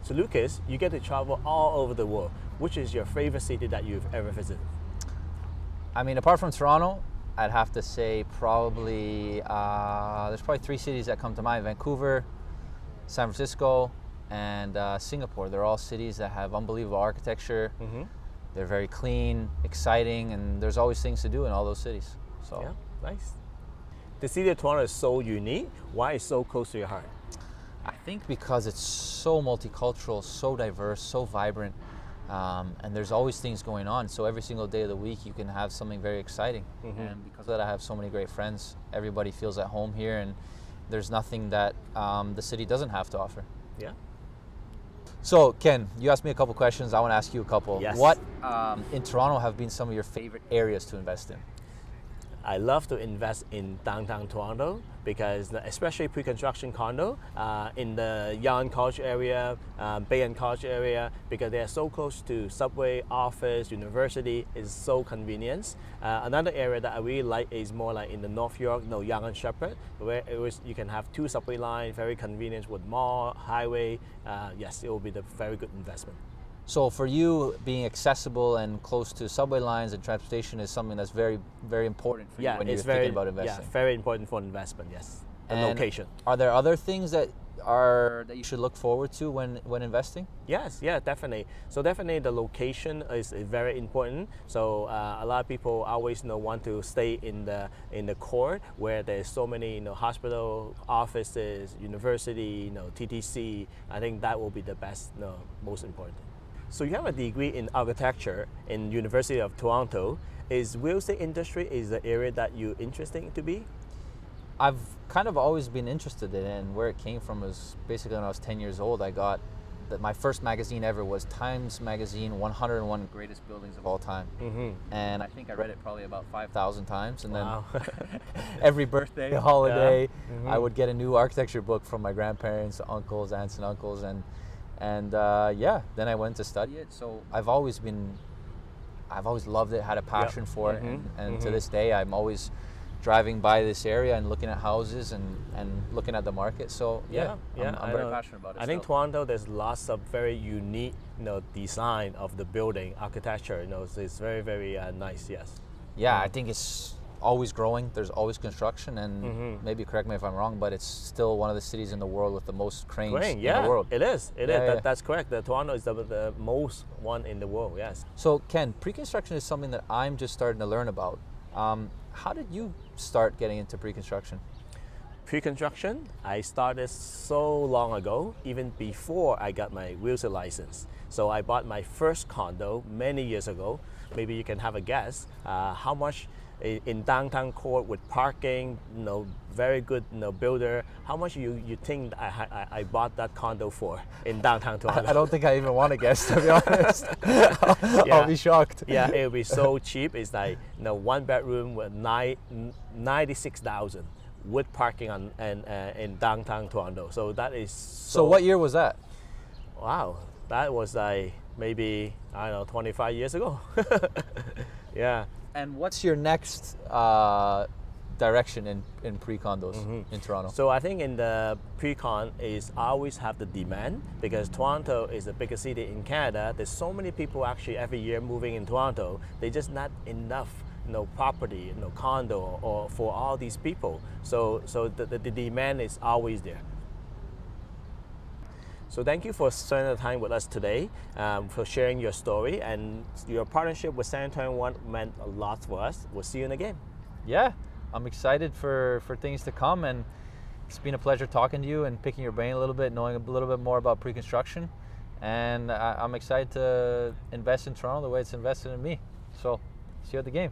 So Lucas, you get to travel all over the world. Which is your favorite city that you've ever visited? I mean, apart from Toronto, I'd have to say probably, there's probably three cities that come to mind: Vancouver, San Francisco, and Singapore. They're all cities that have unbelievable architecture. They're very clean, exciting, and there's always things to do in all those cities. So Yeah, nice. The city of Toronto is so unique. Why is it so close to your heart? I think because it's so multicultural, so diverse, so vibrant, and there's always things going on. So every single day of the week you can have something very exciting. And because of that, I have so many great friends. Everybody feels at home here, and there's nothing that the city doesn't have to offer. Yeah. So Ken, you asked me a couple questions. I want to ask you a couple. Yes. What in Toronto have been some of your favorite areas to invest in? I love to invest in downtown Toronto because especially pre-construction condo in the Yeung College area, Bay and College area, because they are so close to subway, office, university, is so convenient. Another area that I really like is more like in the North York, Yonge and Sheppard, where you can have two subway lines, very convenient with mall, highway. Yes, it will be the very good investment. So for you, being accessible and close to subway lines and transportation is something that's very, very important for you when you're thinking about investing. Yeah, very important for investment, yes. The And location. Are there other things that you should look forward to when investing? Yes, yeah, definitely. So definitely the location is very important. So a lot of people always want to stay in the core where there's so many hospital, offices, university, TTC. I think that will be the best, most important. So you have a degree in architecture in University of Toronto. Is real estate industry is the area that you're interested to be? I've kind of always been interested in it, and where it came from was basically when I was 10 years old. I got my first magazine ever was Times Magazine 101 Greatest Buildings of All Time. And I think I read it probably about 5,000 times. And then every birthday, holiday, I would get a new architecture book from my grandparents, uncles, aunts and uncles. And yeah, then I went to study it. So I've always loved it, had a passion for it, and to this day I'm always driving by this area and looking at houses and looking at the market. So yeah, I'm very passionate about it. I think Toronto, there's lots of very unique design of the building architecture. It's very, very nice. Yes. Yeah, I think it's always growing. There's always construction, and maybe correct me if I'm wrong, but it's still one of the cities in the world with the most cranes in the world. It is. That's correct. Toronto is the most one in the world. Yes. So Ken, pre-construction is something that I'm just starting to learn about. How did you start getting into pre-construction? Pre-construction, I started so long ago, even before I got my real estate license. So I bought my first condo many years ago. Maybe you can have a guess how much in downtown core with parking, very good builder. How much you think I bought that condo for in downtown Toronto? I don't think I even want to guess, to be honest. I'll be shocked. Yeah, it will be so cheap. It's like one bedroom with 96,000 with parking in downtown Toronto. So that is so. What year was that? Wow, that was like maybe 25 years ago. Yeah. And what's your next direction in pre-condos in Toronto? So I think in the pre-con is always have the demand, because Toronto is the biggest city in Canada. There's so many people actually every year moving in Toronto. They just not enough property, condo or for all these people. So the demand is always there. So thank you for spending the time with us today, for sharing your story, and your partnership with San Antonio meant a lot for us. We'll see you in the game. Yeah, I'm excited for things to come, and it's been a pleasure talking to you and picking your brain a little bit, knowing a little bit more about pre-construction, and I'm excited to invest in Toronto the way it's invested in me. So see you at the game.